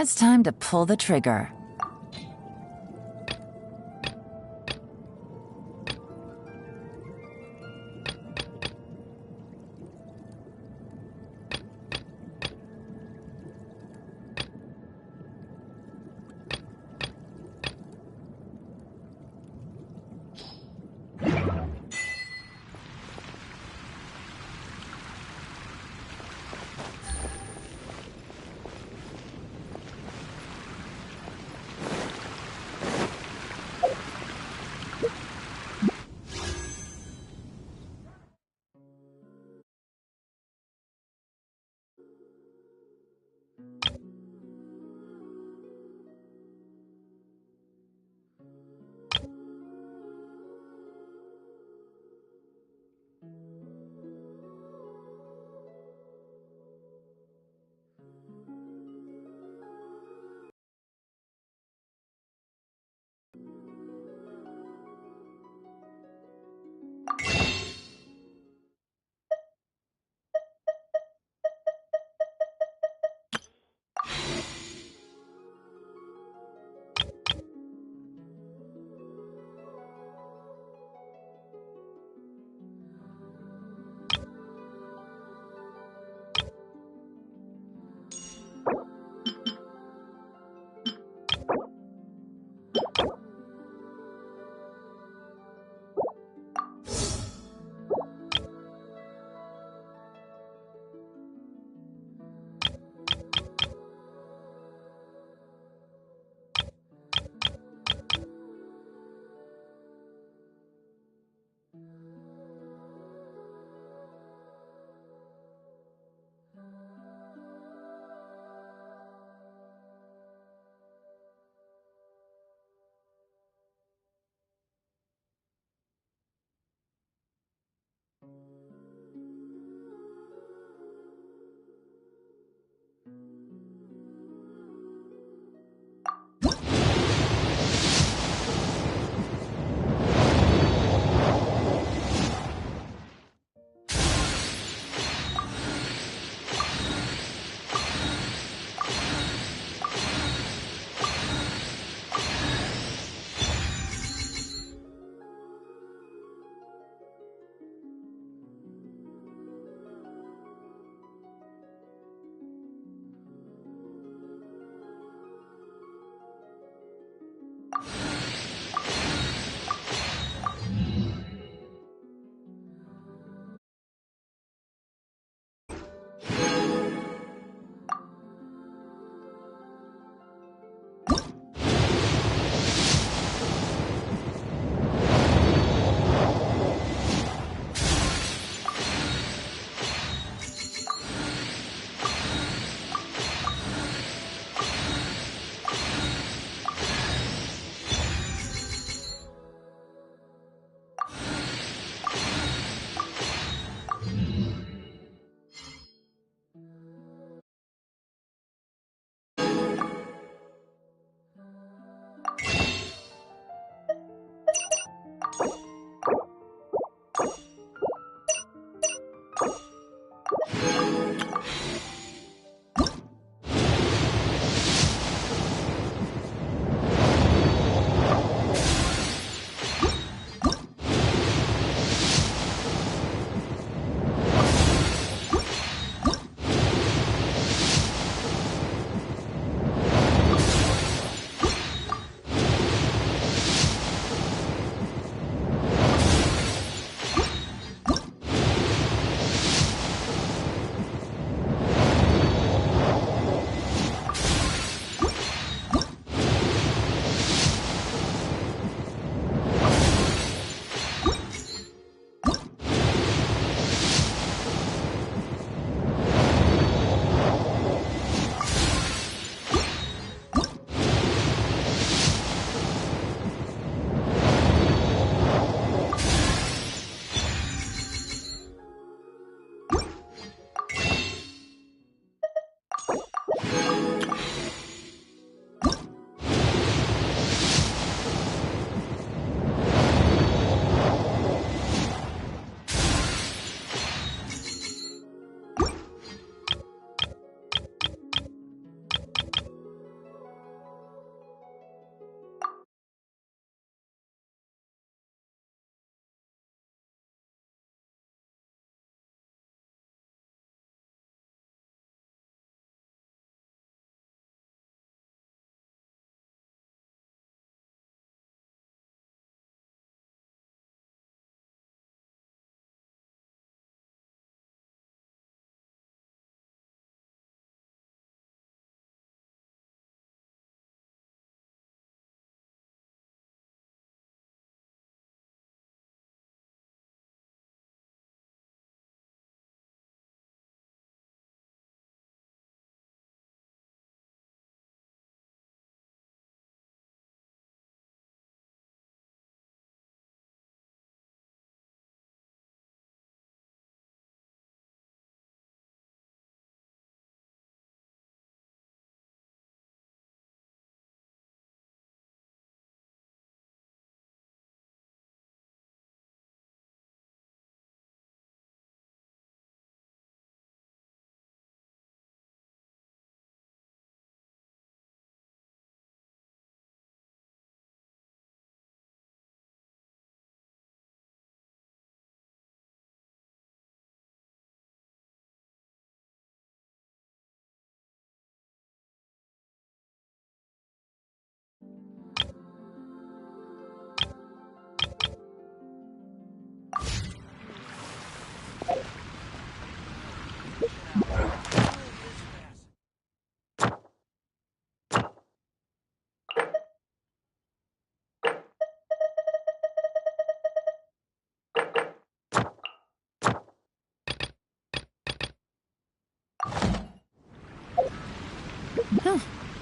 It's time to pull the trigger.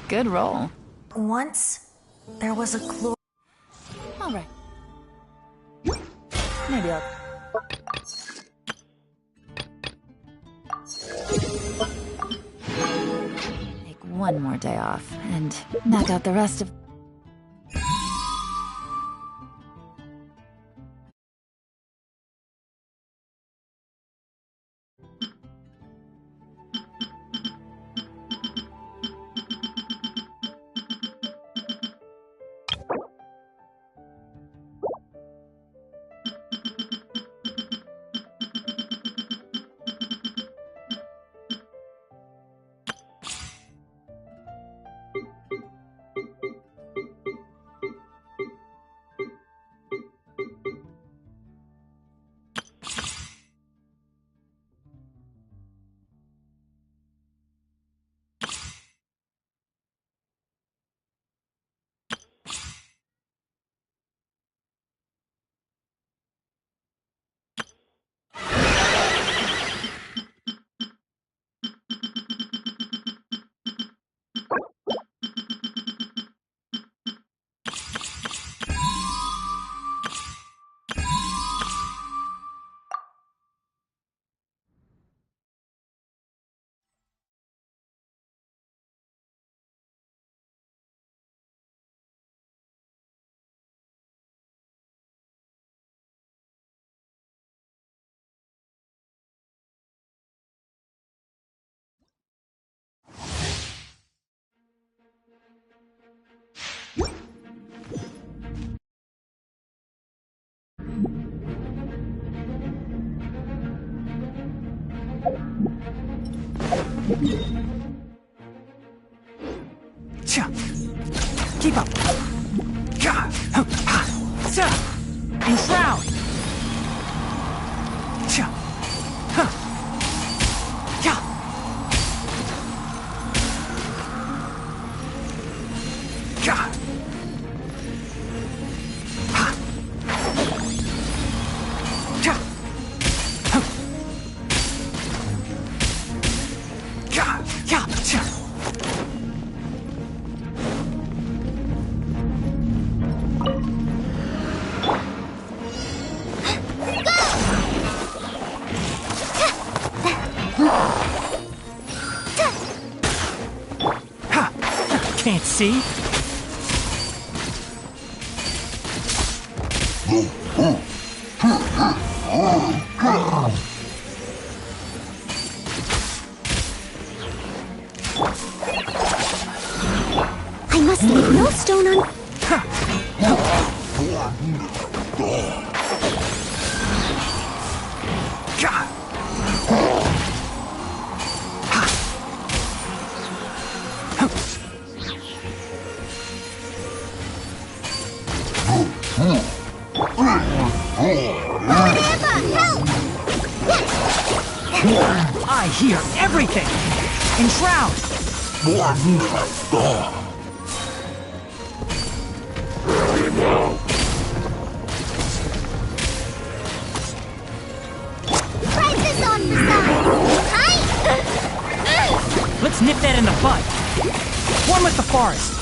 Good roll. Once, there was a All right. Maybe I'll... Take one more day off and knock out the rest of... Keep up. Enshroud. Can't see? I must leave no stone un... I hear everything! Enshroud! Prices on the side! Let's nip that in the bud! One with the forest!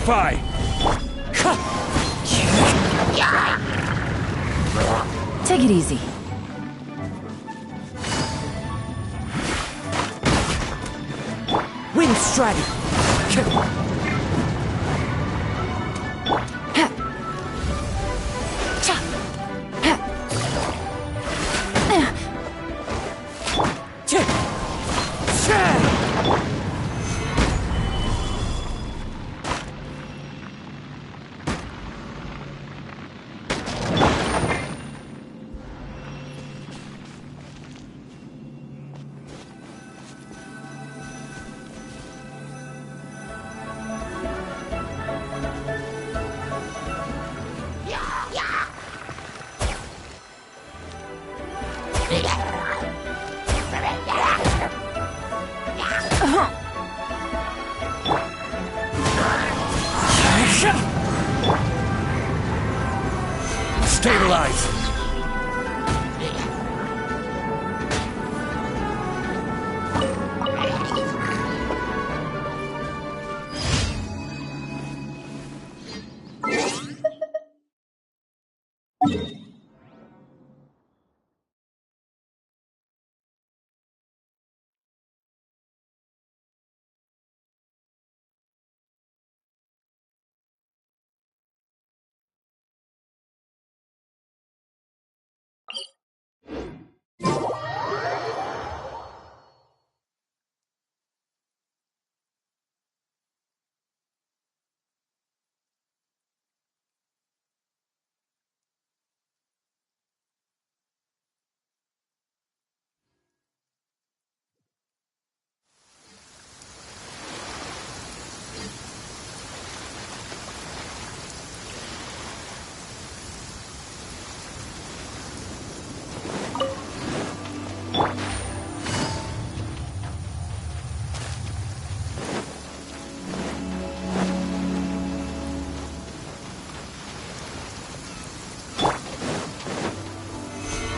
Purify! Take it easy. Wind strike! Stabilize!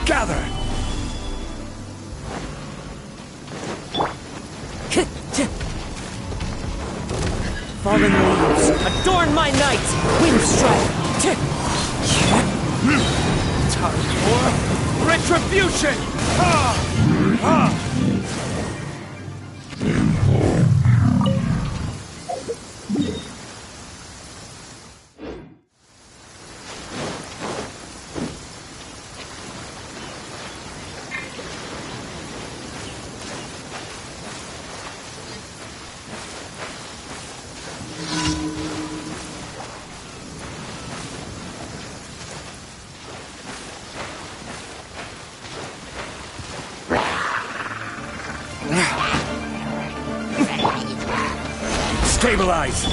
Gather! Fallen leaves, adorn my night! Wind strike! Time for retribution! Ha! Ha! Stabilize!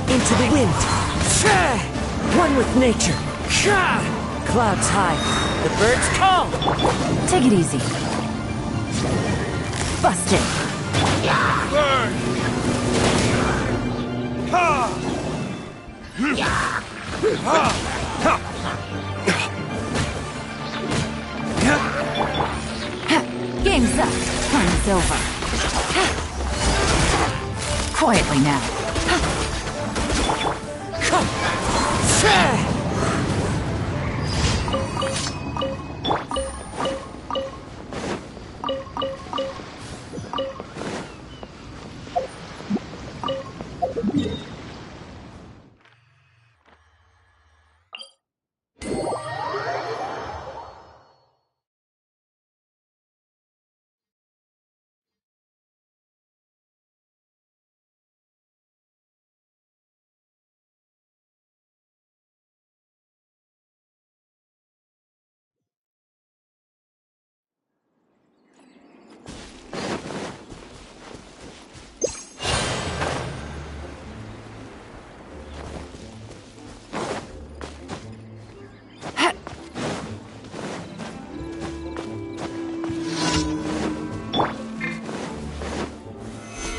Into the wind! One with nature! Clouds high, the birds call! Take it easy. Bust it. Burn! Ha! Ha! Ha! Game's up. Time's over. Quietly now.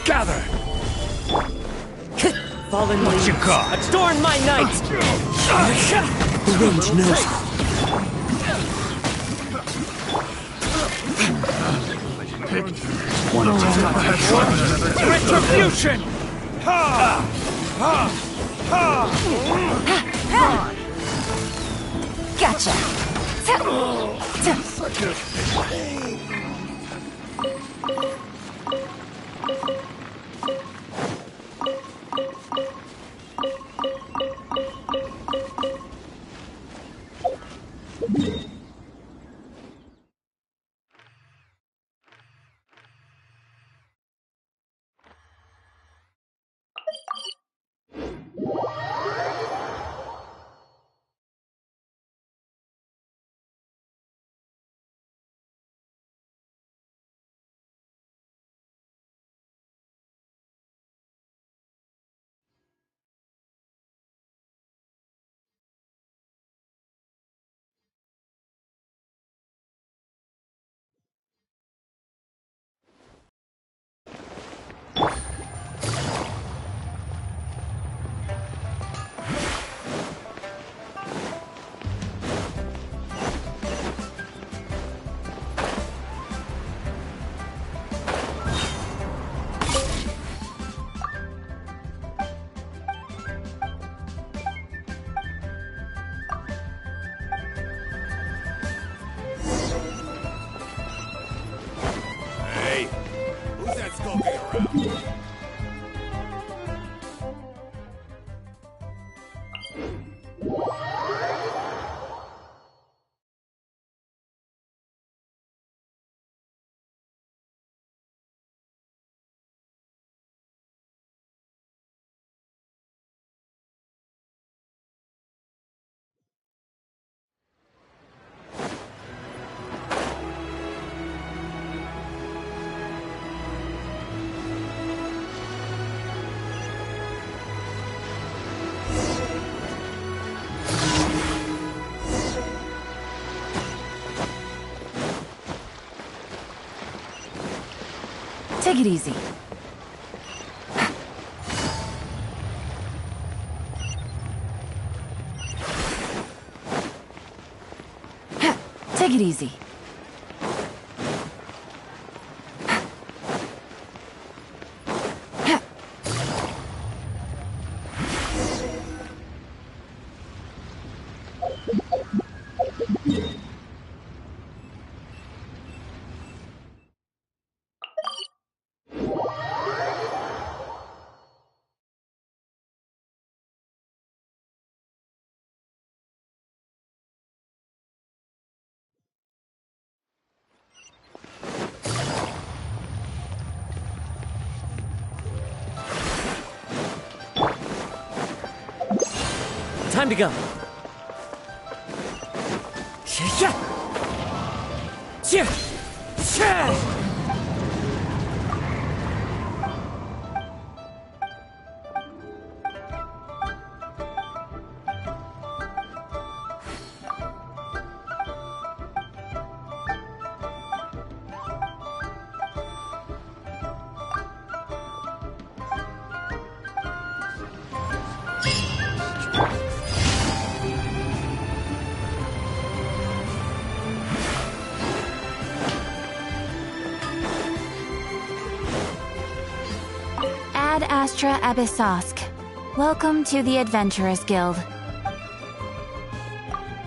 Gather! Fallen What leaves, you got? adorn my night! The wind knows. Retribution! Ha! Gotcha. Such a pain. Who's that skulking around? Take it easy. Take it easy. Time to go. Ad Astra Abyssosk. Welcome to the Adventurers Guild.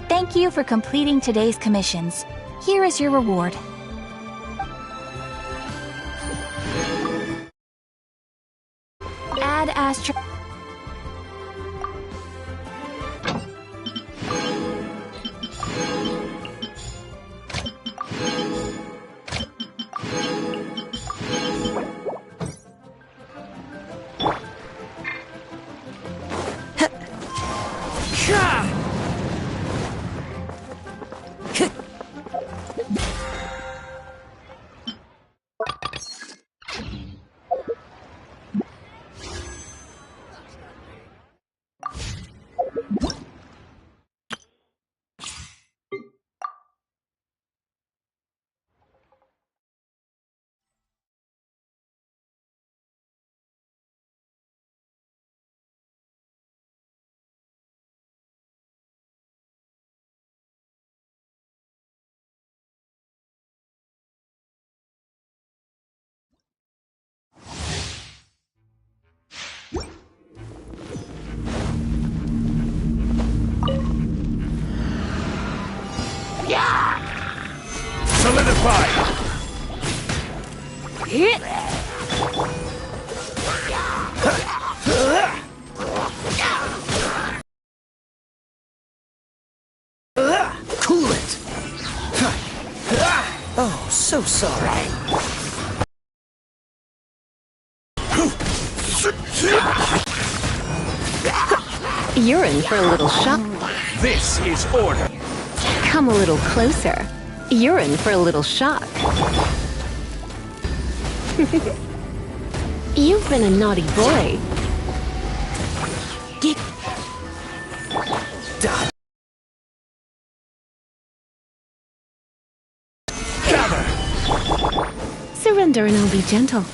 Thank you for completing today's commissions. Here is your reward. Ad Astra... Solidify! Cool it! Oh, so sorry. You're in for a little shock. This is order. Come a little closer. You're in for a little shock. You've been a naughty boy. Get... Done. Gather! Surrender and I'll be gentle.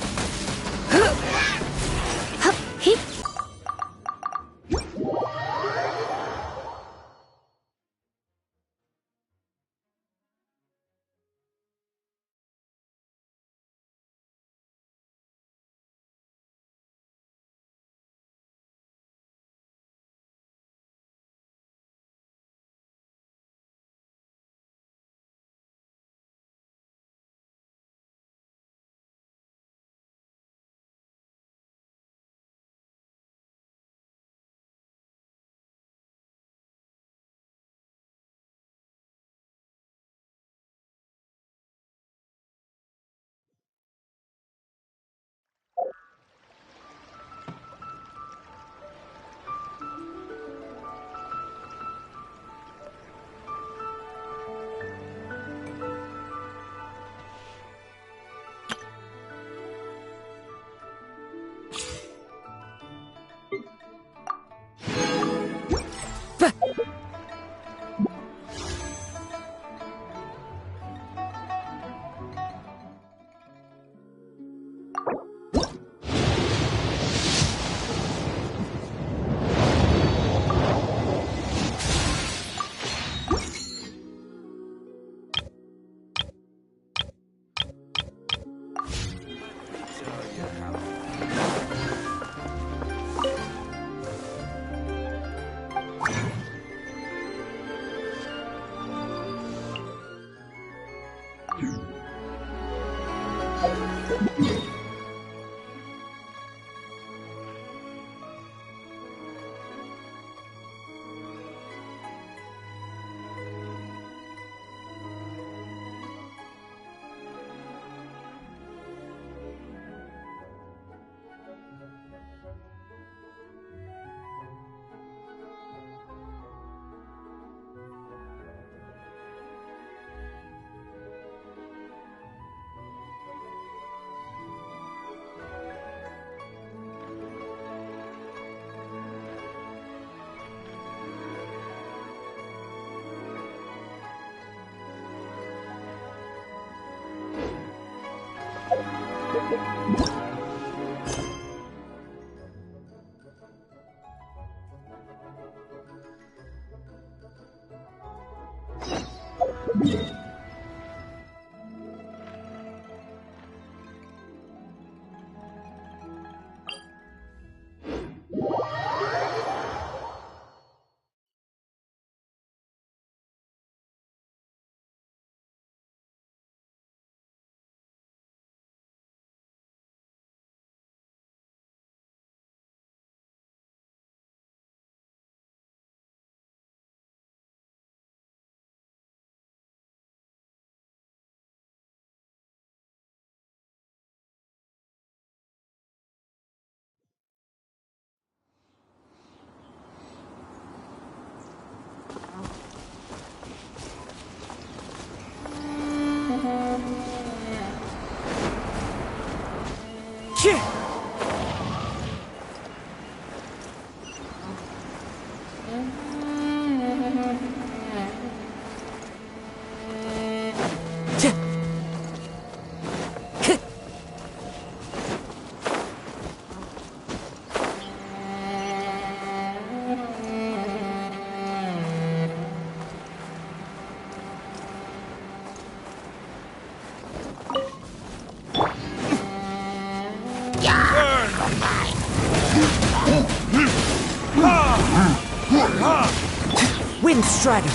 Wind Strider!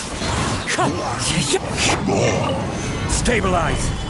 Stabilize!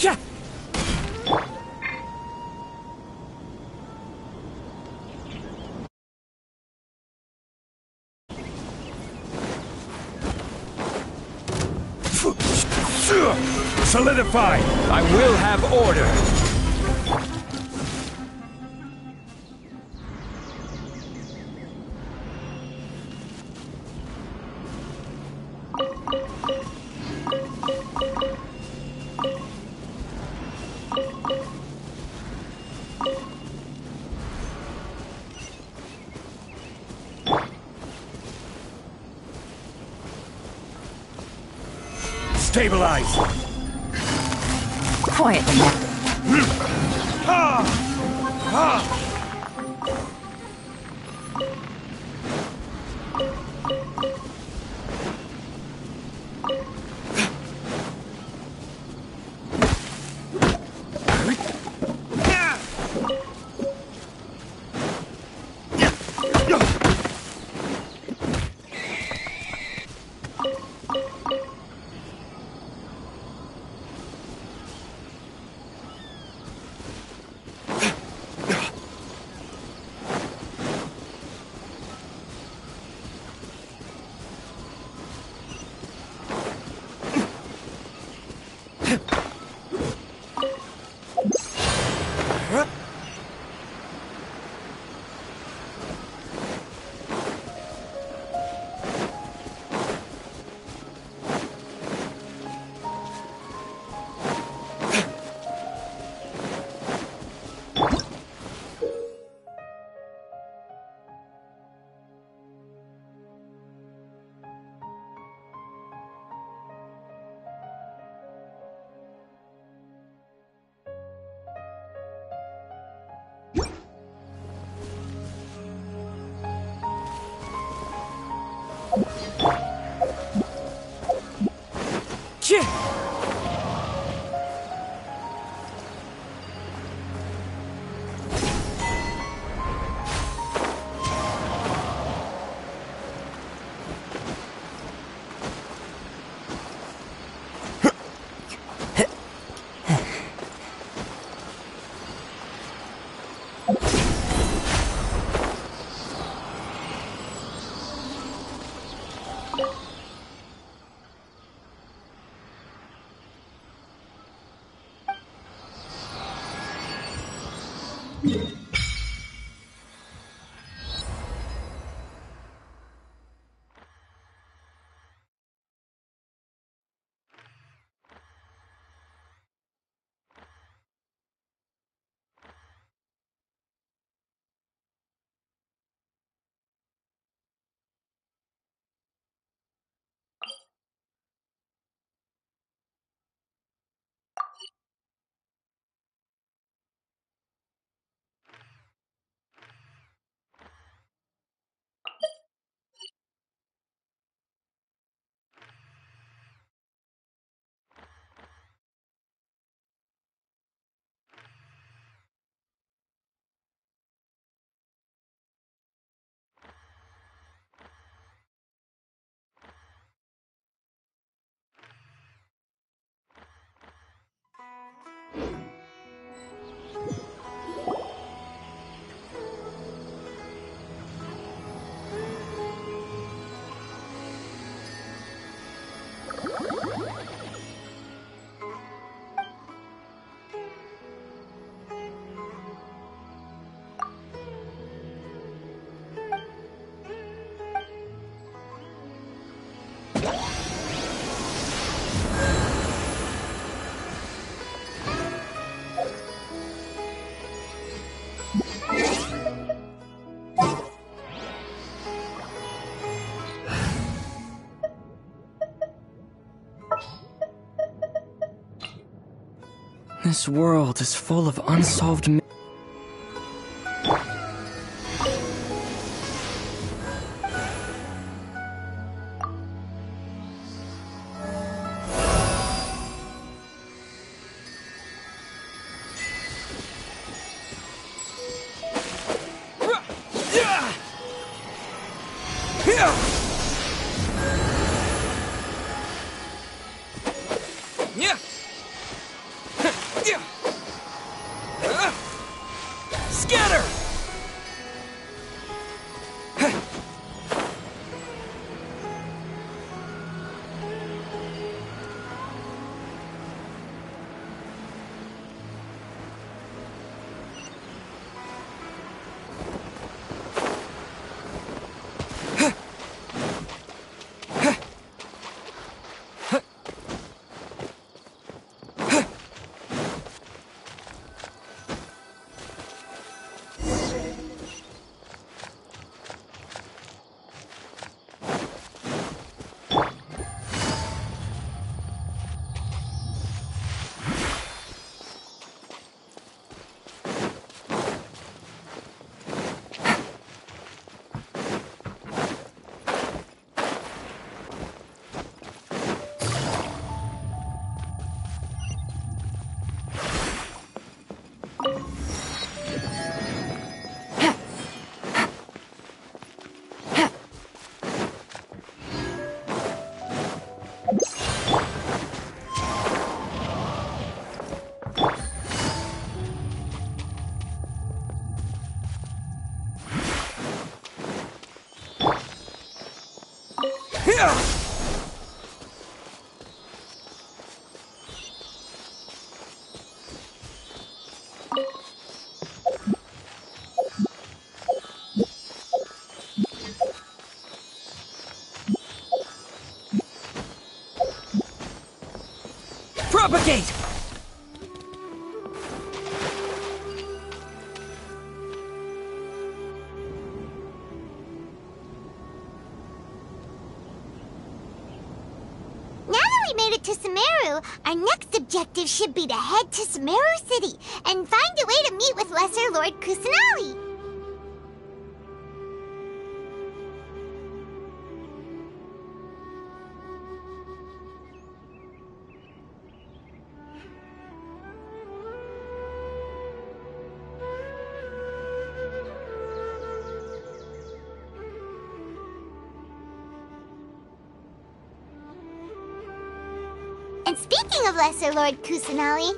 Yeah. Solidify! I will have order! Stabilize! Quietly. This world is full of unsolved Scatter! propagate! To SUMERU, our next objective should be to head to SUMERU City and find a way to meet with Lesser Lord Kusanali. And speaking of Lesser Lord Kusanali,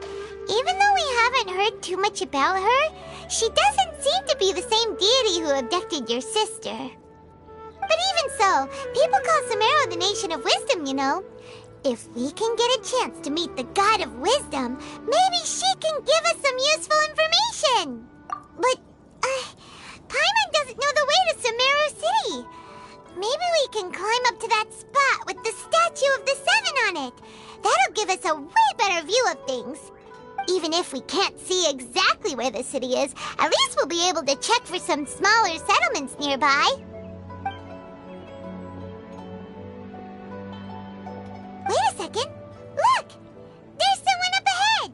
even though we haven't heard too much about her, she doesn't seem to be the same deity who abducted your sister. But even so, people call SUMERU the Nation of Wisdom, you know. If we can get a chance to meet the God of Wisdom, maybe she can give us some useful information. But, Paimon doesn't know the way to SUMERU City. Maybe we can climb up to that spot with the Statue of the Seven on it. That'll give us a way better view of things. Even if we can't see exactly where the city is, at least we'll be able to check for some smaller settlements nearby. Wait a second. Look! There's someone up ahead!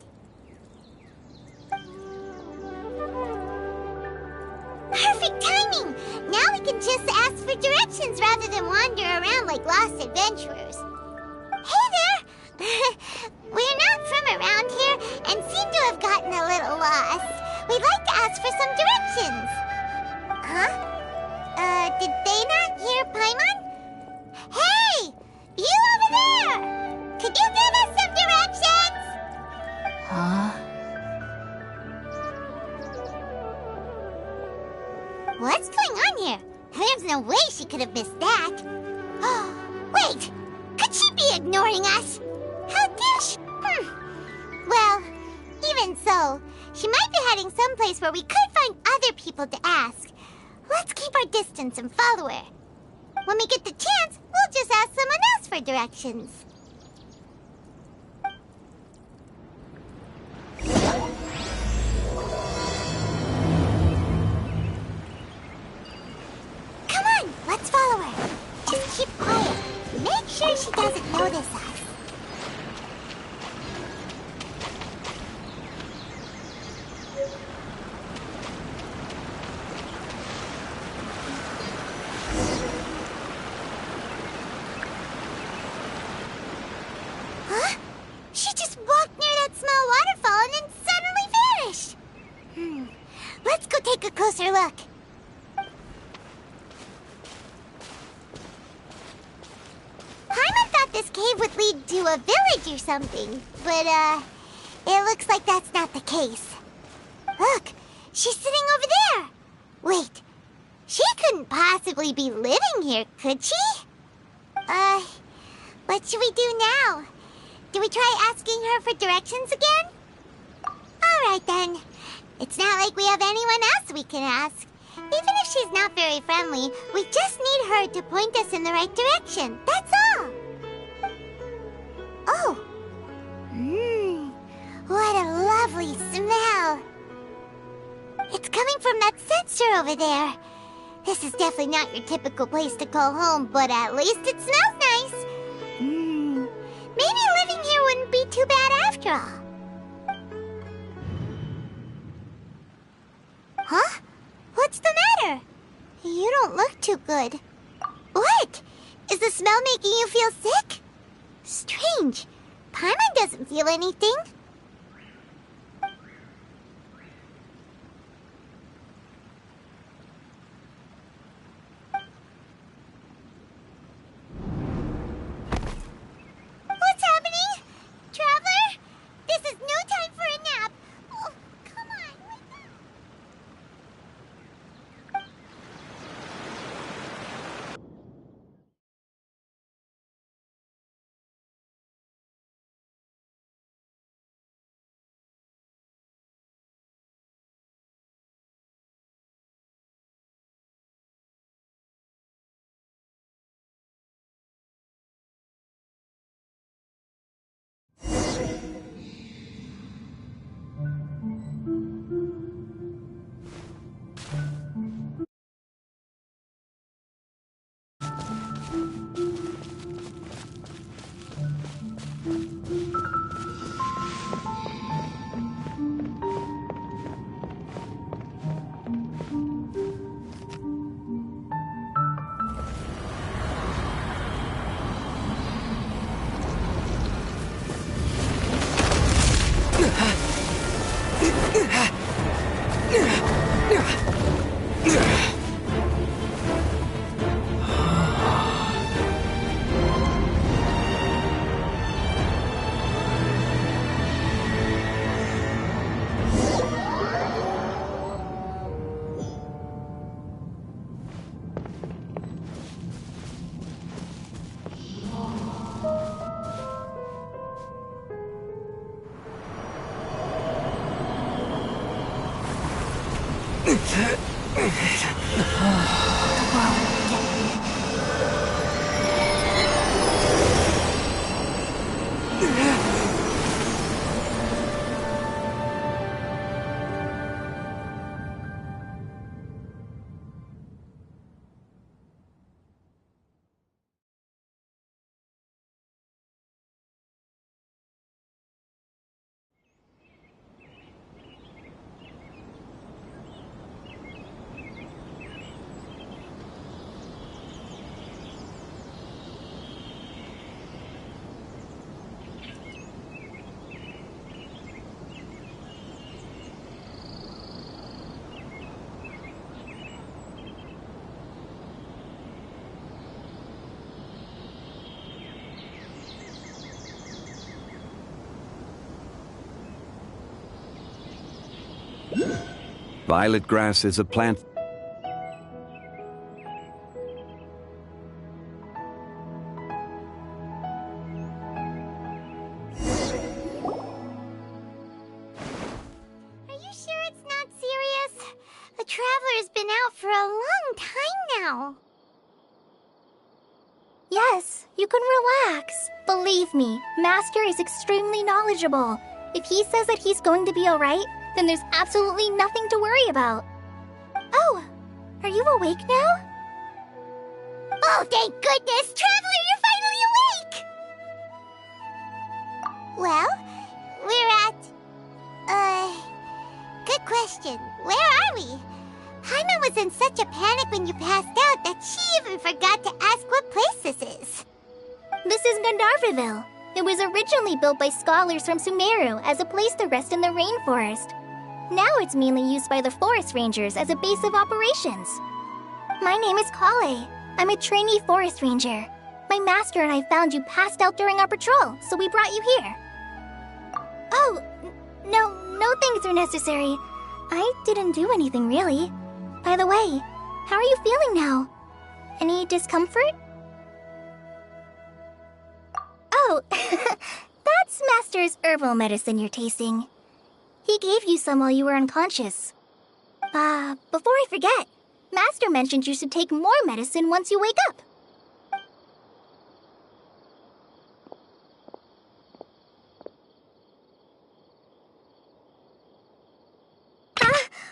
Perfect timing! Now we can just ask for directions rather than wander around like lost adventurers. Hey there! We're not from around here and seem to have gotten a little lost. We'd like to ask for some directions. Huh? Did they not hear Paimon? Hey! You over there! Could you give us some directions? Huh? What's going on here? There's no way she could have missed that. Wait! Could she be ignoring us? How dare she? Well, even so, she might be heading someplace where we could find other people to ask. Let's keep our distance and follow her. When we get the chance, we'll just ask someone else for directions. Come on, let's follow her. Just keep quiet. Make sure she doesn't notice us. Huh? She just walked near that small waterfall and then suddenly vanished. Let's go take a closer look. Paimon thought this cave would lead to a village or something, but, it looks like that's not the case. Look, she's sitting over there. Wait, she couldn't possibly be living here, could she? What should we do now? Do we try asking her for directions again? Alright then. It's not like we have anyone else we can ask. Even if she's not very friendly, we just need her to point us in the right direction. That's all. Oh. What a lovely smell. It's coming from that sensor over there. This is definitely not your typical place to call home, but at least it smells nice. Maybe living here wouldn't be too bad after all. Huh? What's the matter? You don't look too good. What? Is the smell making you feel sick? Strange. Paimon doesn't feel anything. What's happening? Traveler? This is no time for a nap. Oh, come on, wake up. Violet grass is a plant The Traveler's been out for a long time now. Yes, you can relax. Believe me, Master is extremely knowledgeable. If he says that he's going to be alright, then there's absolutely nothing to worry about. Oh, are you awake now? Oh, thank goodness! Traveler, you're finally awake! Well, we're at... Good question. Where are we? Paimon was in such a panic when you passed out that she even forgot to ask what place this is. This is Gandharvaville. It was originally built by scholars from SUMERU as a place to rest in the rainforest. Now it's mainly used by the forest rangers as a base of operations. My name is Kale. I'm a trainee forest ranger. My master and I found you passed out during our patrol, so we brought you here. Oh, no things are necessary. I didn't do anything really. By the way, how are you feeling now? Any discomfort? Oh, that's Master's herbal medicine you're tasting. He gave you some while you were unconscious. Before I forget, Master mentioned you should take more medicine once you wake up.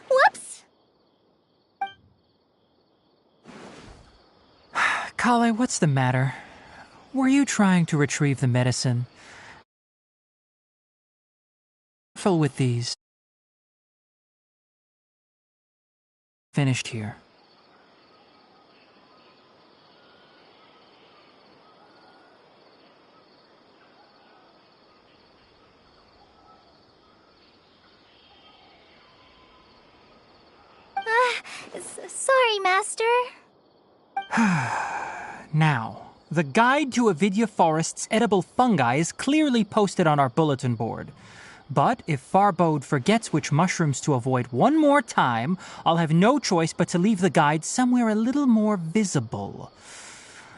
Whoops! Kale, what's the matter? Were you trying to retrieve the medicine? Careful with these. Finished here. Sorry, Master. Now, the guide to Avidya Forest's edible fungi is clearly posted on our bulletin board. But if Farbode forgets which mushrooms to avoid one more time, I'll have no choice but to leave the guide somewhere a little more visible.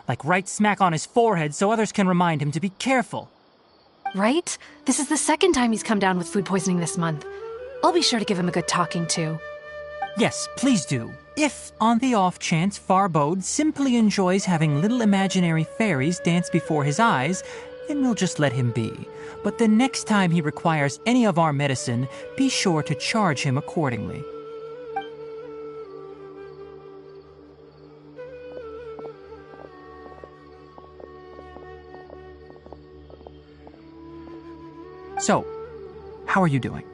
Like right smack on his forehead so others can remind him to be careful. Right? This is the second time he's come down with food poisoning this month. I'll be sure to give him a good talking to. Yes, please do. If, on the off chance, Farbode simply enjoys having little imaginary fairies dance before his eyes, then we'll just let him be. But the next time he requires any of our medicine, be sure to charge him accordingly. So, how are you doing?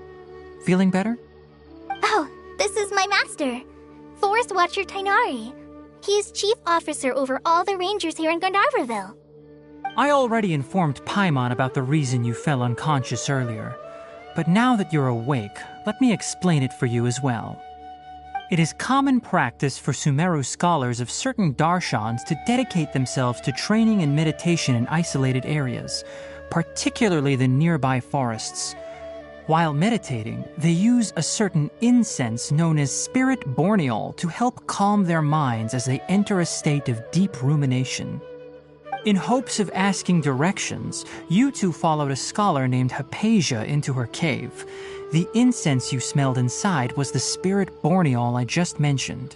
Feeling better? Oh, this is my master, Forest Watcher Tiagnari. He is chief officer over all the rangers here in Gandharvaville. I already informed Paimon about the reason you fell unconscious earlier, but now that you're awake, let me explain it for you as well. It is common practice for SUMERU scholars of certain darshans to dedicate themselves to training and meditation in isolated areas, particularly the nearby forests. While meditating, they use a certain incense known as spirit borneol to help calm their minds as they enter a state of deep rumination. In hopes of asking directions, you two followed a scholar named Hypatia into her cave. The incense you smelled inside was the spirit borneol I just mentioned.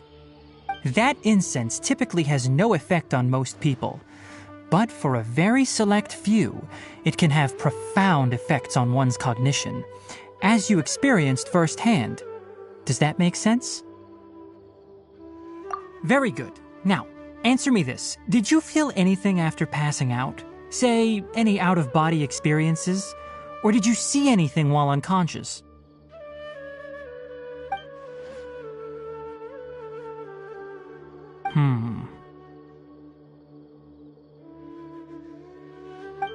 That incense typically has no effect on most people, but for a very select few, it can have profound effects on one's cognition, as you experienced firsthand. Does that make sense? Very good. Now, answer me this. Did you feel anything after passing out? Say, any out-of-body experiences? Or did you see anything while unconscious?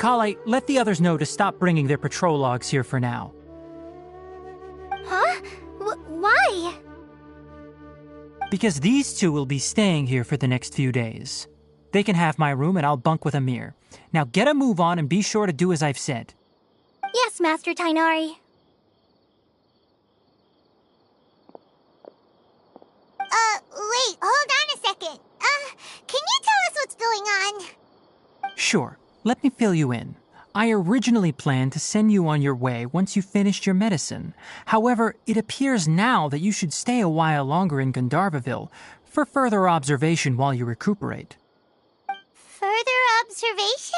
Kale, let the others know to stop bringing their patrol logs here for now. Huh? Why? Because these two will be staying here for the next few days. They can have my room and I'll bunk with Amir. Now get a move on and be sure to do as I've said. Yes, Master Tiagnari. Wait, hold on a second. Can you tell us what's going on? Sure, let me fill you in. I originally planned to send you on your way once you finished your medicine. However, it appears now that you should stay a while longer in Gandharvaville for further observation while you recuperate. Further observation?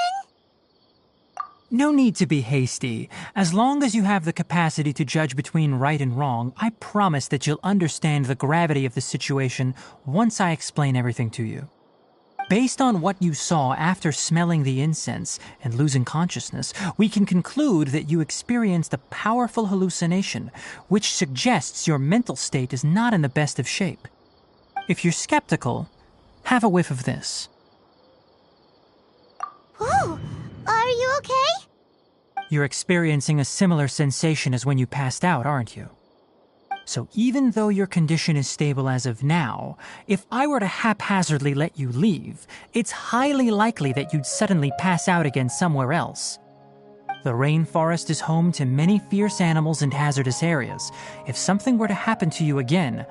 No need to be hasty. As long as you have the capacity to judge between right and wrong, I promise that you'll understand the gravity of the situation once I explain everything to you. Based on what you saw after smelling the incense and losing consciousness, we can conclude that you experienced a powerful hallucination, which suggests your mental state is not in the best of shape. If you're skeptical, have a whiff of this. Whoa! Are you okay? You're experiencing a similar sensation as when you passed out, aren't you? So even though your condition is stable as of now, if I were to haphazardly let you leave, it's highly likely that you'd suddenly pass out again somewhere else. The rainforest is home to many fierce animals and hazardous areas. If something were to happen to you again,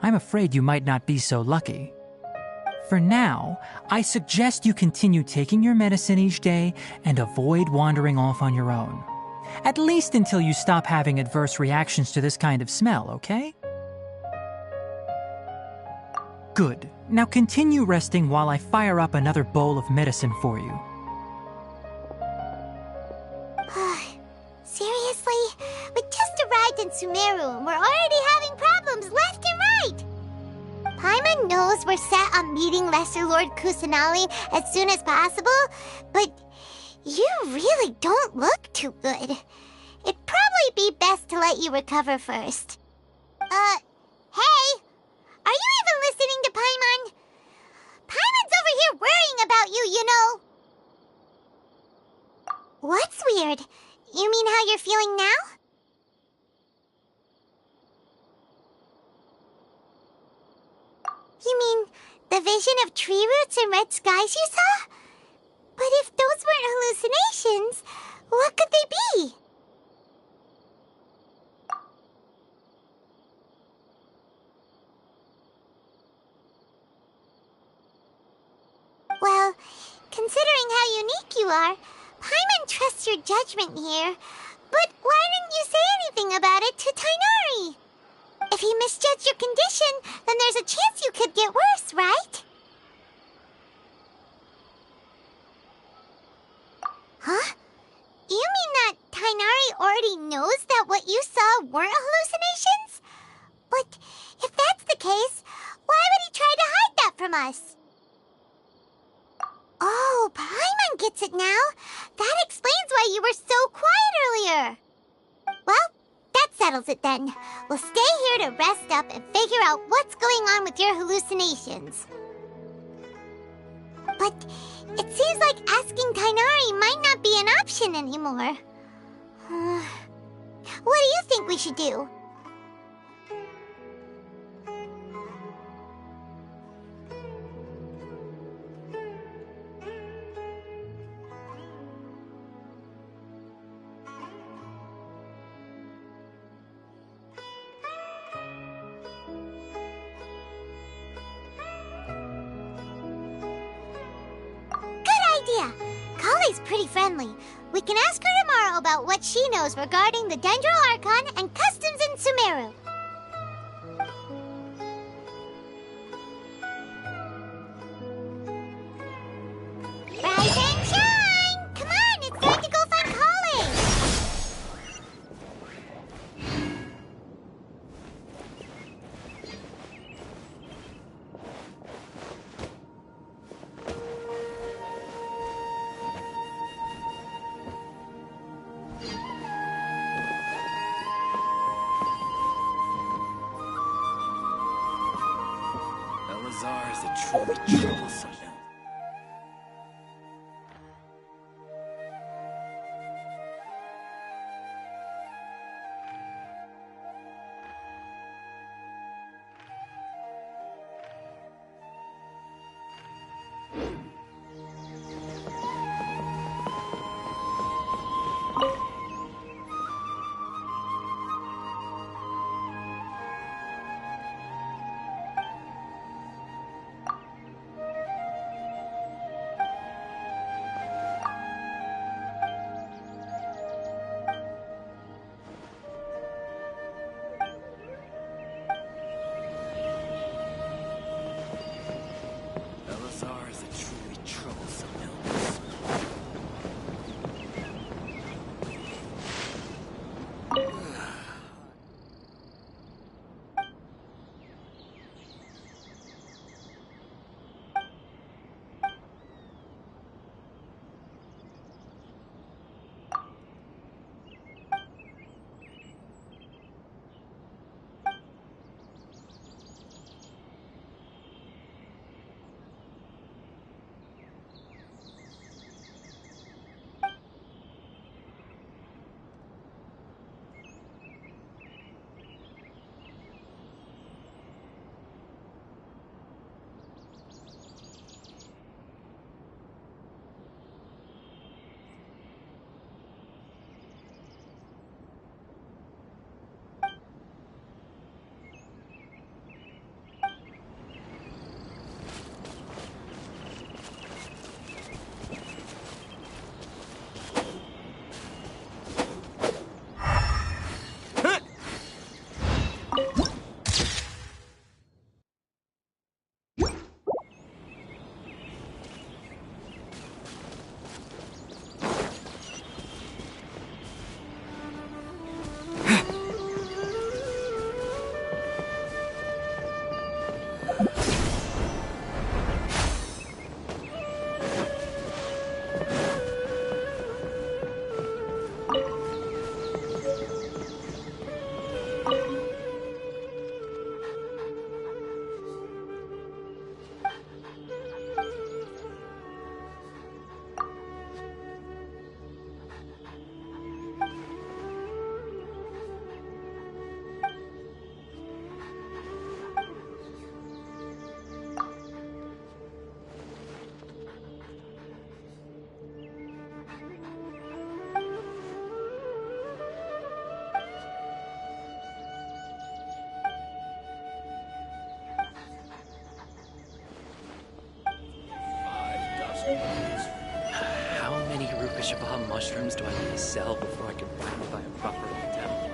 I'm afraid you might not be so lucky. For now, I suggest you continue taking your medicine each day and avoid wandering off on your own. At least until you stop having adverse reactions to this kind of smell, okay? Good. Now continue resting while I fire up another bowl of medicine for you. Seriously? We just arrived in SUMERU and we're already having problems left and right! Paimon knows we're set on meeting Lesser Lord Kusanali as soon as possible, but you really don't look too good. It'd probably be best to let you recover first. Hey! Are you even listening to Paimon? Paimon's over here worrying about you, you know. What's weird? You mean how you're feeling now? You mean the vision of tree roots and red skies you saw? But if those weren't hallucinations, what could they be? Well, considering how unique you are, Paimon trusts your judgment here. But why didn't you say anything about it to Tiagnari? If he misjudged your condition, then there's a chance you could get worse, right? Huh? You mean that Tiagnari already knows that what you saw weren't hallucinations? But if that's the case, why would he try to hide that from us? Oh, Paimon gets it now. That explains why you were so quiet earlier. Well, that settles it then. We'll stay here to rest up and figure out what's going on with your hallucinations. But it seems like asking Tiagnari might not be an option anymore. What do you think we should do? Kale's pretty friendly. We can ask her tomorrow about what she knows regarding the Dendro Archon and customs in SUMERU. Rise and shine! Come on, it's time to go find Kale! Elazar is a truly troublesome. How many Rukashabaha mushrooms do I need to sell before I can finally buy a proper hotel?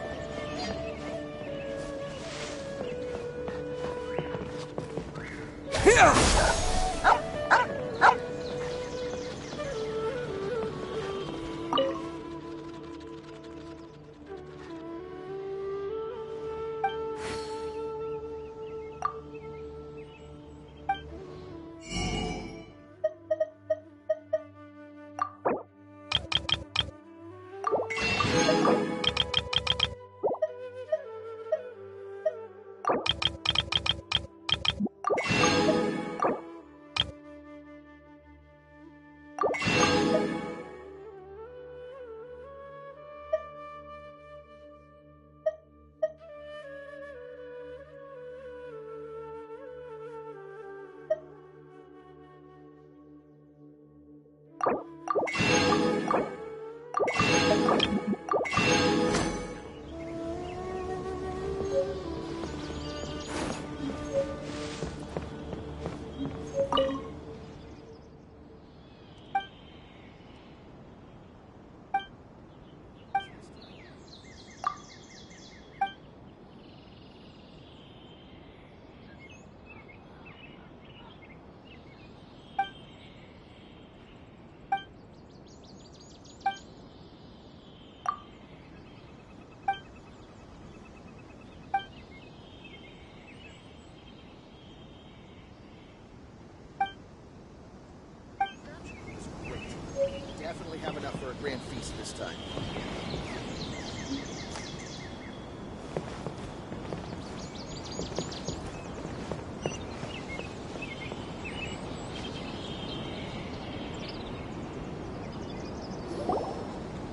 Definitely have enough for a grand feast this time.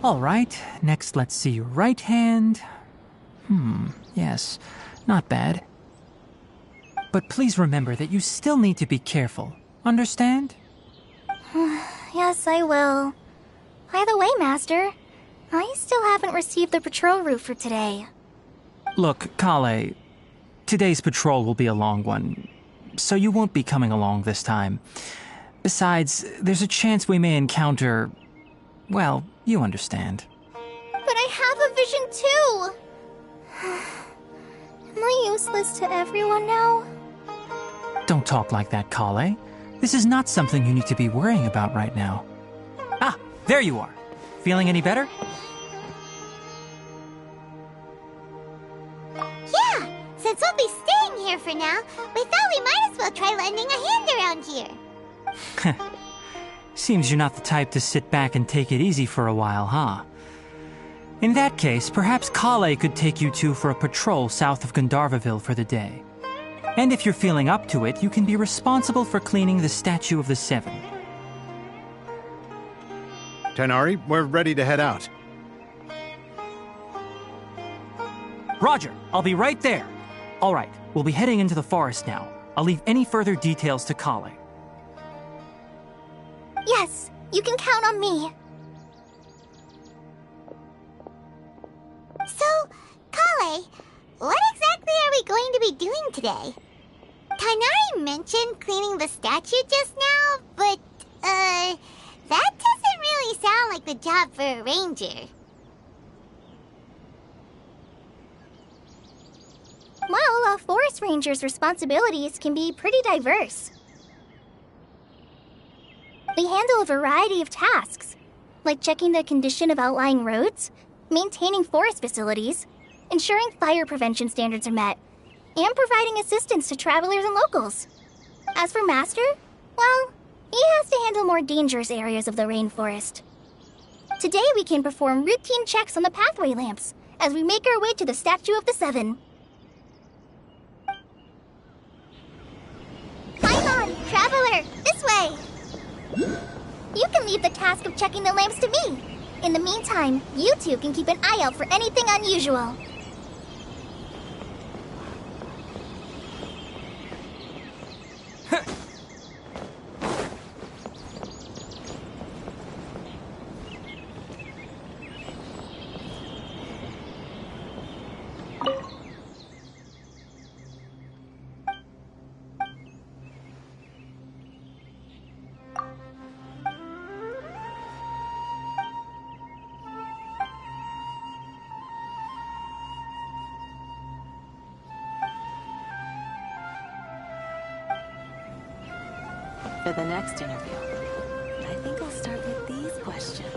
All right, next let's see your right hand. Yes, not bad. But please remember that you still need to be careful. Understand? Yes, I will. By the way, Master, I still haven't received the patrol route for today. Look, Kale, today's patrol will be a long one, so you won't be coming along this time. Besides, there's a chance we may encounter... well, you understand. But I have a vision too! Am I useless to everyone now? Don't talk like that, Kale. This is not something you need to be worrying about right now. Ah, there you are. Feeling any better? Yeah, since we'll be staying here for now, we thought we might as well try lending a hand around here. Seems you're not the type to sit back and take it easy for a while, huh? In that case, perhaps Kale could take you two for a patrol south of Gandharvaville for the day. And if you're feeling up to it, you can be responsible for cleaning the Statue of the Seven. Tiagnari, we're ready to head out. Roger, I'll be right there. All right, we'll be heading into the forest now. I'll leave any further details to Kale. Yes, you can count on me. So, Kale, what exactly are we going to be doing today? Tiagnari mentioned cleaning the statue just now, but, that doesn't really sound like the job for a ranger. Well, a forest ranger's responsibilities can be pretty diverse. They handle a variety of tasks, like checking the condition of outlying roads, maintaining forest facilities, ensuring fire prevention standards are met, and providing assistance to travelers and locals. As for Master, well, he has to handle more dangerous areas of the rainforest. Today we can perform routine checks on the pathway lamps as we make our way to the Statue of the Seven. Paimon, traveler, this way! You can leave the task of checking the lamps to me. In the meantime, you two can keep an eye out for anything unusual. For the next interview, I think I'll start with these questions.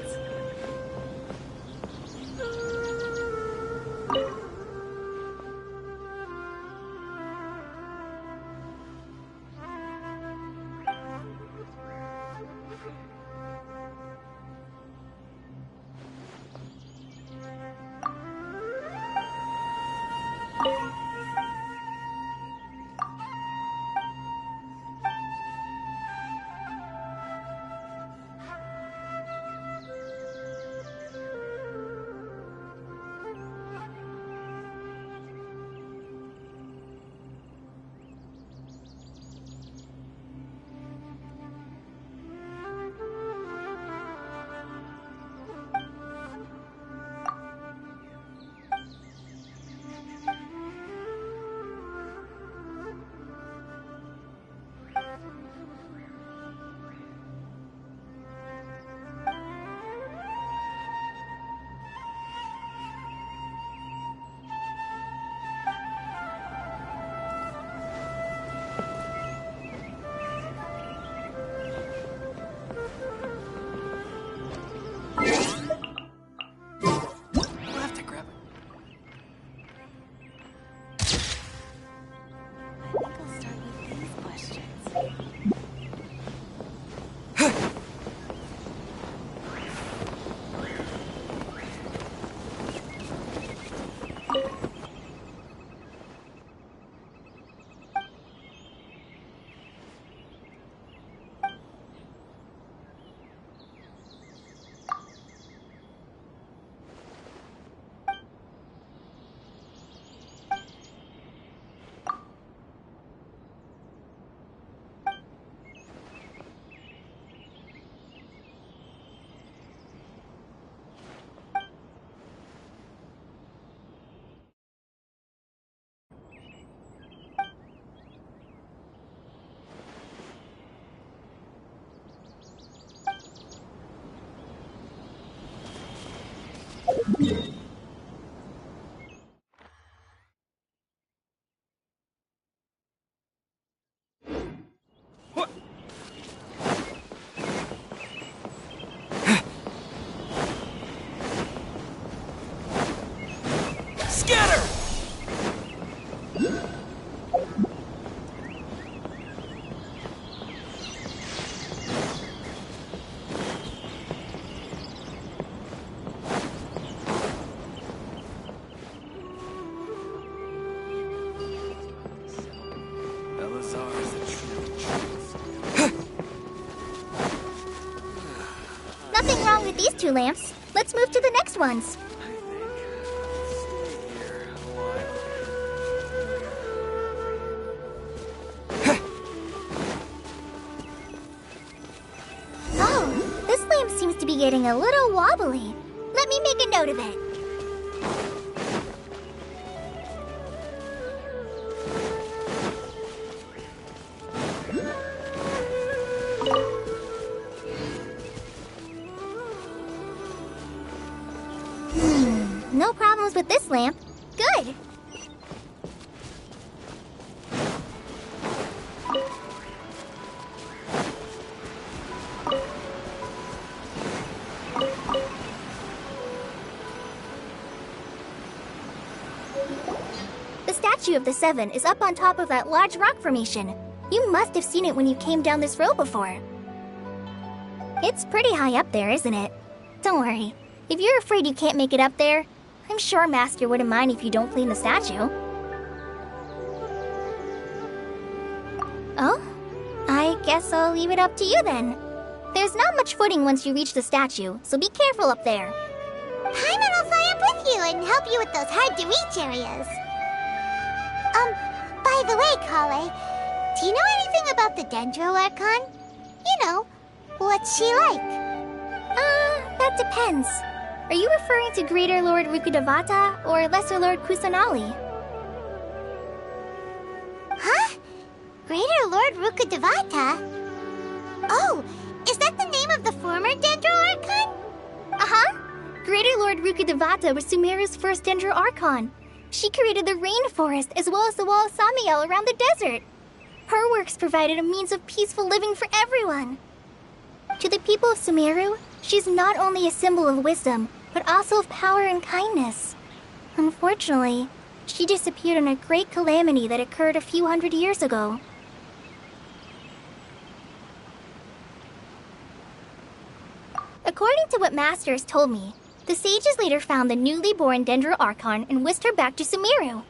Nothing wrong with these two lamps. Let's move to the next ones. Oh, this lamp seems to be getting a little wobbly. Let me make a note of it. No problems with this lamp. Good. statue of the Seven is up on top of that large rock formation. You must have seen it when you came down this road before. It's pretty high up there, isn't it? Don't worry. If you're afraid you can't make it up there, I'm sure Master wouldn't mind if you don't clean the statue. Oh? I guess I'll leave it up to you then. There's not much footing once you reach the statue, so be careful up there. Paimon will fly up with you and help you with those hard-to-reach areas. By the way, Kale, do you know anything about the Dendro Archon? You know, what's she like? That depends. Are you referring to Greater Lord Rukkhadevata or Lesser Lord Kusanali? Huh? Greater Lord Rukkhadevata? Oh, is that the name of the former Dendro Archon? Uh-huh. Greater Lord Rukkhadevata was Sumeru's first Dendro Archon. She created the rainforest as well as the wall of Samiel around the desert. Her works provided a means of peaceful living for everyone. To the people of Sumeru, she's not only a symbol of wisdom, but also of power and kindness. Unfortunately, she disappeared in a great calamity that occurred a few hundred years ago. According to what Master has told me, the sages later found the newly born Dendro Archon and whisked her back to Sumeru.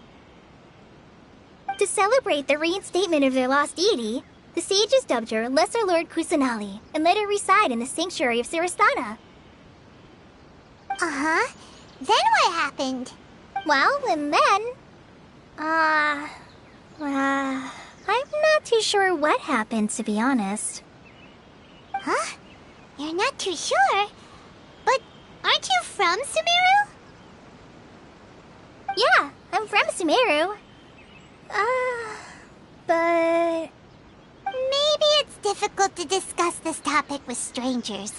To celebrate the reinstatement of their lost deity, the sages dubbed her Lesser Lord Kusanali and let her reside in the sanctuary of Siristana. Uh-huh. Then what happened? Well, and then... I'm not too sure what happened, to be honest. Huh? You're not too sure? But aren't you from Sumeru? Yeah, I'm from Sumeru. But... Maybe it's difficult to discuss this topic with strangers.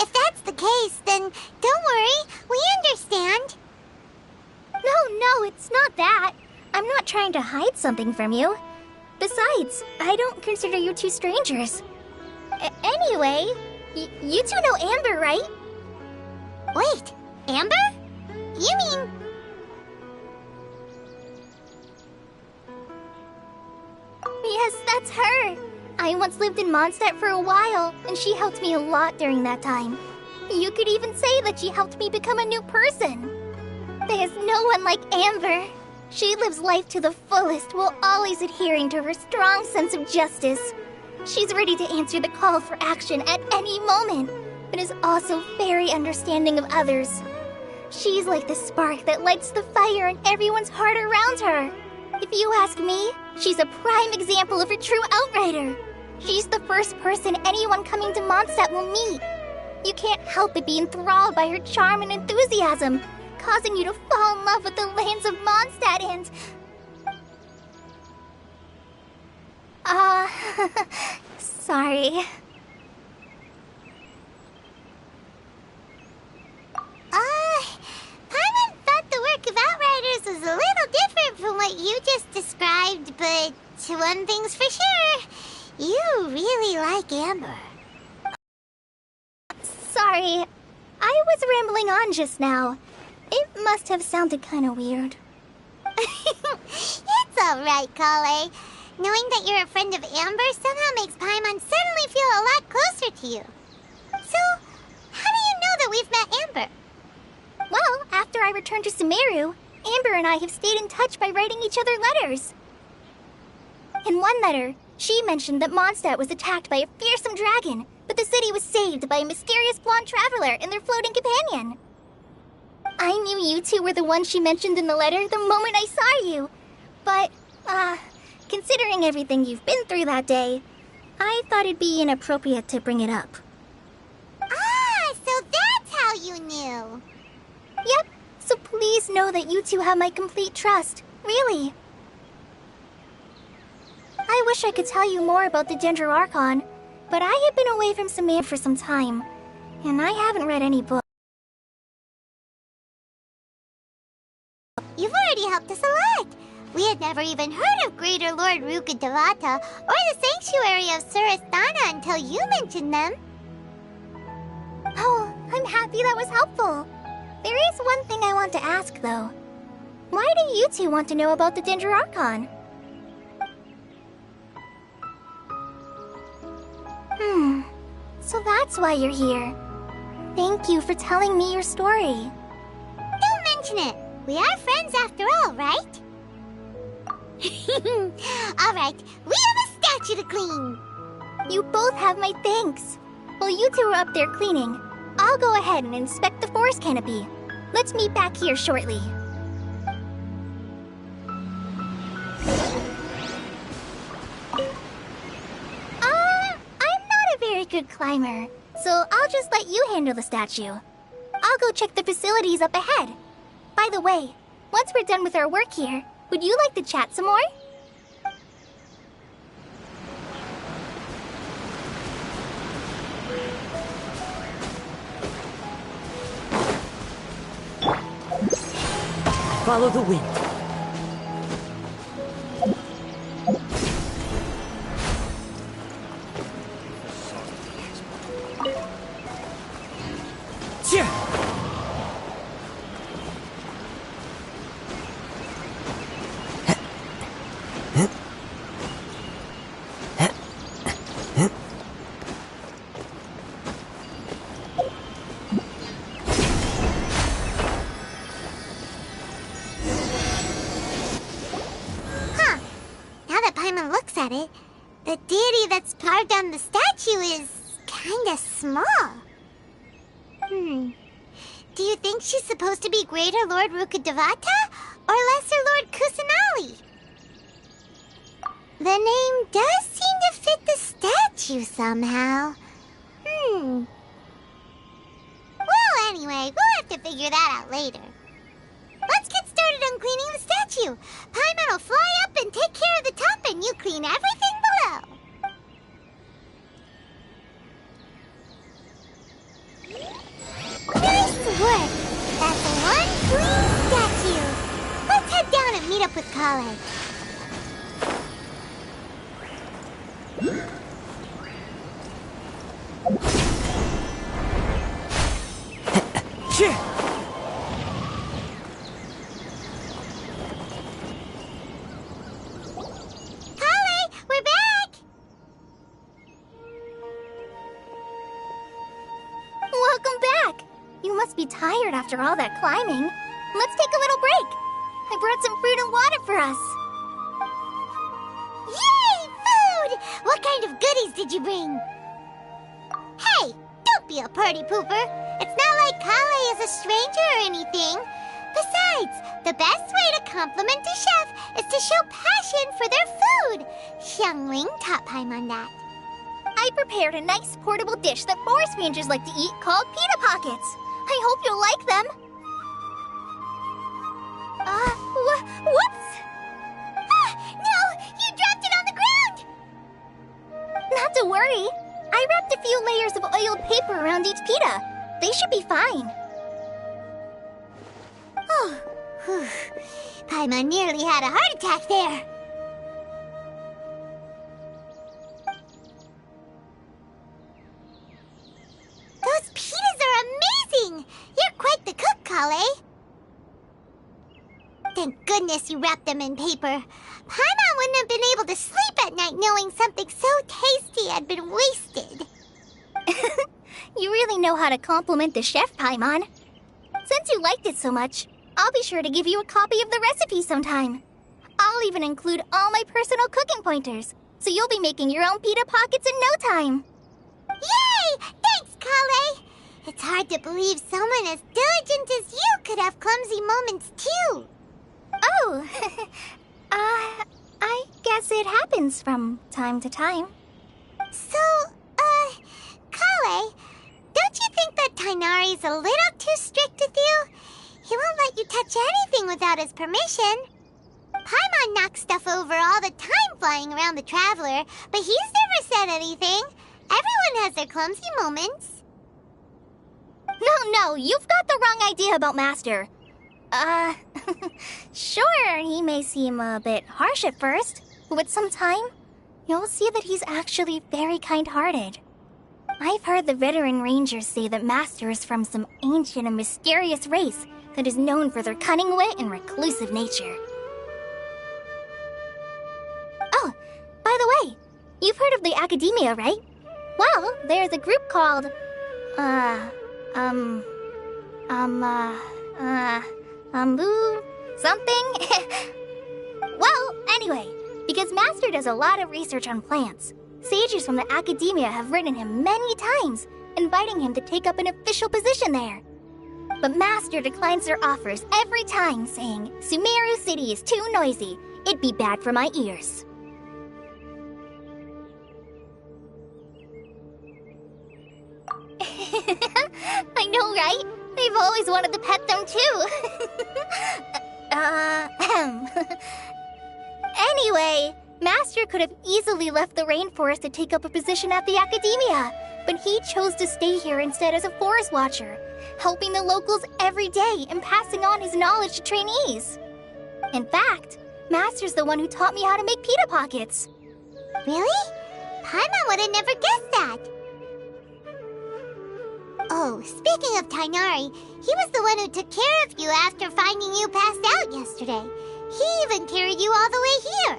If that's the case, then don't worry, we understand. No, it's not that. I'm not trying to hide something from you. Besides, I don't consider you two strangers. Anyway, you two know Amber, right? Wait, Amber? You mean... Yes, that's her. I once lived in Mondstadt for a while, and she helped me a lot during that time. You could even say that she helped me become a new person. There's no one like Amber. She lives life to the fullest while always adhering to her strong sense of justice. She's ready to answer the call for action at any moment, but is also very understanding of others. She's like the spark that lights the fire in everyone's heart around her. If you ask me, she's a prime example of a true outrider. She's the first person anyone coming to Mondstadt will meet. You can't help but be enthralled by her charm and enthusiasm, causing you to fall in love with the lands of Mondstadt and... sorry. Paimon thought the work of Outriders was a little different from what you just described, but one thing's for sure, you really like Amber. Sorry, I was rambling on just now. It must have sounded kind of weird. It's alright, Kale. Knowing that you're a friend of Amber somehow makes Paimon suddenly feel a lot closer to you. So, how do you know that we've met Amber? Well, after I returned to Sumeru, Amber and I have stayed in touch by writing each other letters. In one letter, she mentioned that Mondstadt was attacked by a fearsome dragon, but the city was saved by a mysterious blonde traveler and their floating companion. I knew you two were the ones she mentioned in the letter the moment I saw you. But, considering everything you've been through that day, I thought it'd be inappropriate to bring it up. Ah, so that's how you knew. Yep, so please know that you two have my complete trust, really. I wish I could tell you more about the Dendro Archon, but I have been away from Sumeru for some time, and I haven't read any books. You've already helped us a lot. We had never even heard of Greater Lord Rukkhadevata or the Sanctuary of Siristana until you mentioned them. Oh, I'm happy that was helpful. There is one thing I want to ask, though. Why do you two want to know about the Danger Archon? So that's why you're here. Thank you for telling me your story. Don't mention it. We are friends after all, right? Alright, we have a statue to clean. You both have my thanks. While you two are up there cleaning, I'll go ahead and inspect the forest canopy. Let's meet back here shortly. I'm not a very good climber, so I'll just let you handle the statue. I'll go check the facilities up ahead. By the way, once we're done with our work here, would you like to chat some more? Follow the wind. The deity that's carved on the statue is kinda small. Do you think she's supposed to be Greater Lord Rukkhadevata or Lesser Lord Kusanali? The name does seem to fit the statue somehow. Well, anyway, we'll have to figure that out later. Let's get started on cleaning the statue. Paimon will fly up and take care of the top, and you clean everything below. Nice work! That's one clean statue. Let's head down and meet up with Kale. Tired after all that climbing. Let's take a little break. I brought some fruit and water for us. Yay, food! What kind of goodies did you bring? Hey, don't be a party pooper. It's not like Kale is a stranger or anything. Besides, the best way to compliment a chef is to show passion for their food. Xiangling taught Paimon that. I prepared a nice portable dish that forest rangers like to eat called pita pockets. I hope you'll like them. Whoops! No! You dropped it on the ground! Not to worry. I wrapped a few layers of oiled paper around each pita. They should be fine. Oh, Paimon nearly had a heart attack there. Those pitas are amazing! You're quite the cook, Kale. Thank goodness you wrapped them in paper. Paimon wouldn't have been able to sleep at night knowing something so tasty had been wasted. You really know how to compliment the chef, Paimon. Since you liked it so much, I'll be sure to give you a copy of the recipe sometime. I'll even include all my personal cooking pointers, so you'll be making your own pita pockets in no time. Yay! Thanks, Kale! It's hard to believe someone as diligent as you could have clumsy moments, too. Oh, I guess it happens from time to time. So, Kale, don't you think that Tiagnari's a little too strict with you? He won't let you touch anything without his permission. Paimon knocks stuff over all the time flying around the Traveler, but he's never said anything. Everyone has their clumsy moments. No, you've got the wrong idea about Master. Sure, he may seem a bit harsh at first, but with some time, you'll see that he's actually very kind-hearted. I've heard the veteran rangers say that Master is from some ancient and mysterious race that is known for their cunning wit and reclusive nature. Oh, by the way, you've heard of the Academia, right? Well, there's a group called, something? Well, anyway, because Master does a lot of research on plants, sages from the Academia have written him many times, inviting him to take up an official position there. But Master declines their offers every time, saying, Sumeru City is too noisy. It'd be bad for my ears. I know, right? They've always wanted to pet them, too. Anyway, Master could have easily left the rainforest to take up a position at the Academia, but he chose to stay here instead as a forest watcher, helping the locals every day and passing on his knowledge to trainees. In fact, Master's the one who taught me how to make pita pockets. Really? Paimon would have never guessed that. Oh, speaking of Tiagnari, he was the one who took care of you after finding you passed out yesterday. He even carried you all the way here.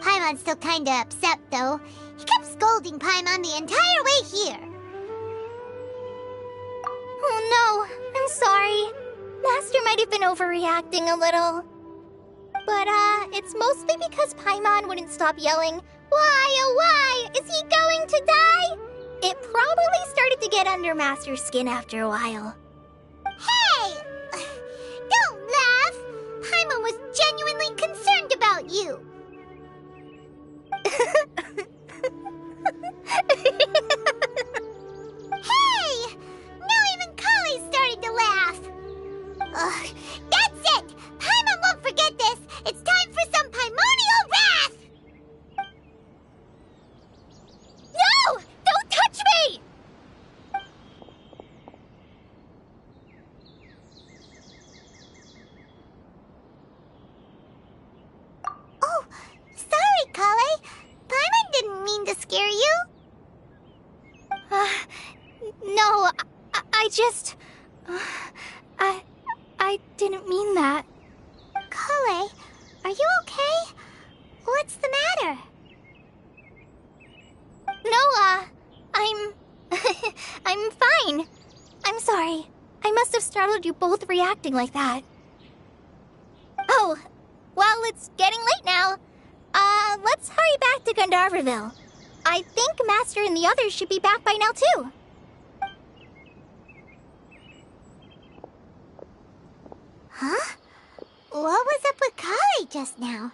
Paimon's still kinda upset, though. He kept scolding Paimon the entire way here. Oh no, I'm sorry. Master might have been overreacting a little. But, it's mostly because Paimon wouldn't stop yelling, "Why, oh why? Is he going to die?" It probably started to get under Master's skin after a while. Hey! Don't laugh! Paimon was genuinely concerned about you. Hey! Now even Kale's starting to laugh. Ugh, that's it! Paimon won't forget this! It's time for some Paimonial wrath! No! Don't touch me! Oh, sorry, Kale. Paimon didn't mean to scare you. No, I just... I didn't mean that. Kale, are you okay? What's the matter? No, I'm fine. I'm sorry. I must have startled you both reacting like that. Oh, well, it's getting late now. Let's hurry back to Gandharville. I think Master and the others should be back by now, too. Huh? What was up with Kale just now? And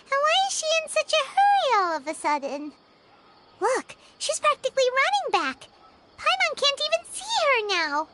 why is she in such a hurry all of a sudden? Look, she's practically running back. Paimon can't even see her now.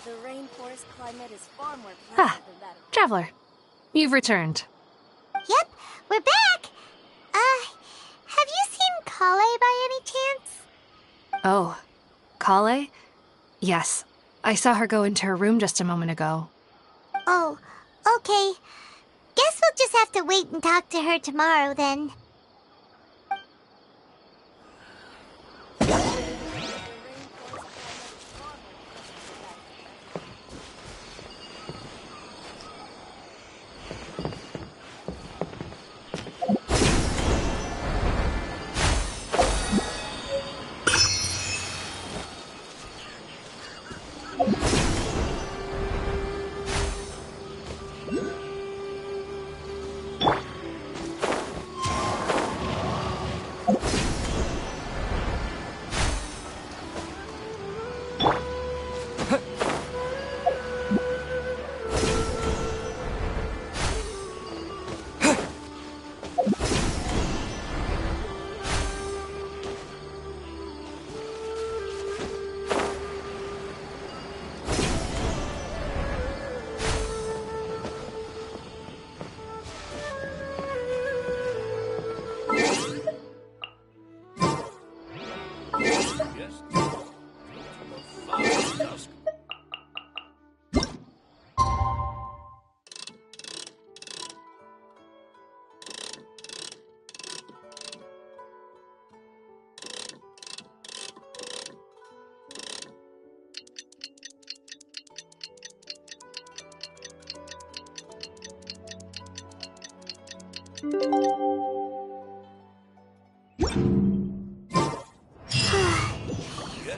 The rainforest climate is far more pleasant Ah, than that of... Traveler. You've returned. Yep, we're back! Have you seen Kale by any chance? Oh, Kale? Yes, I saw her go into her room just a moment ago. Oh, okay. Guess we'll just have to wait and talk to her tomorrow then.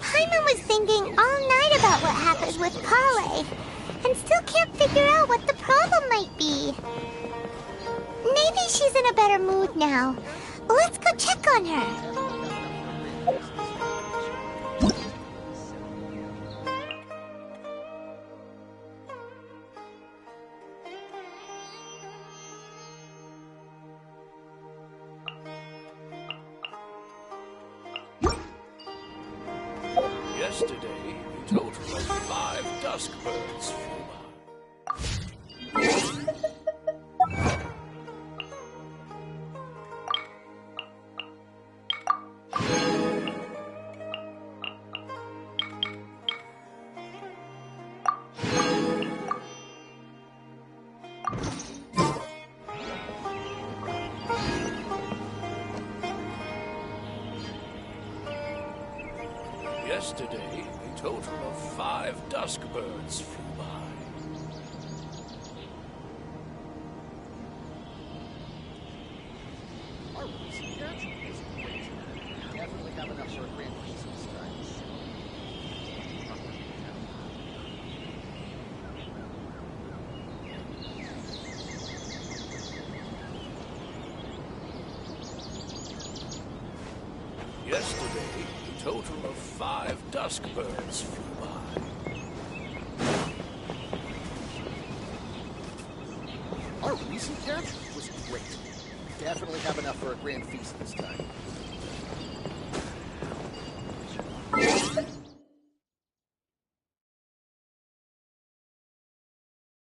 Paimon was thinking all night about what happened with Kale, and still can't figure out what the problem might be. Maybe she's in a better mood now. Let's go check on her. Yesterday, a total of 5 dusk birds flew by. Yesterday, a total of 5 dusk birds flew by. Our recent catch was great. Definitely have enough for a grand feast this time. Yesterday, a total of 5 dusk birds flew by. Our recent catch was great. Definitely have enough for a grand feast this time.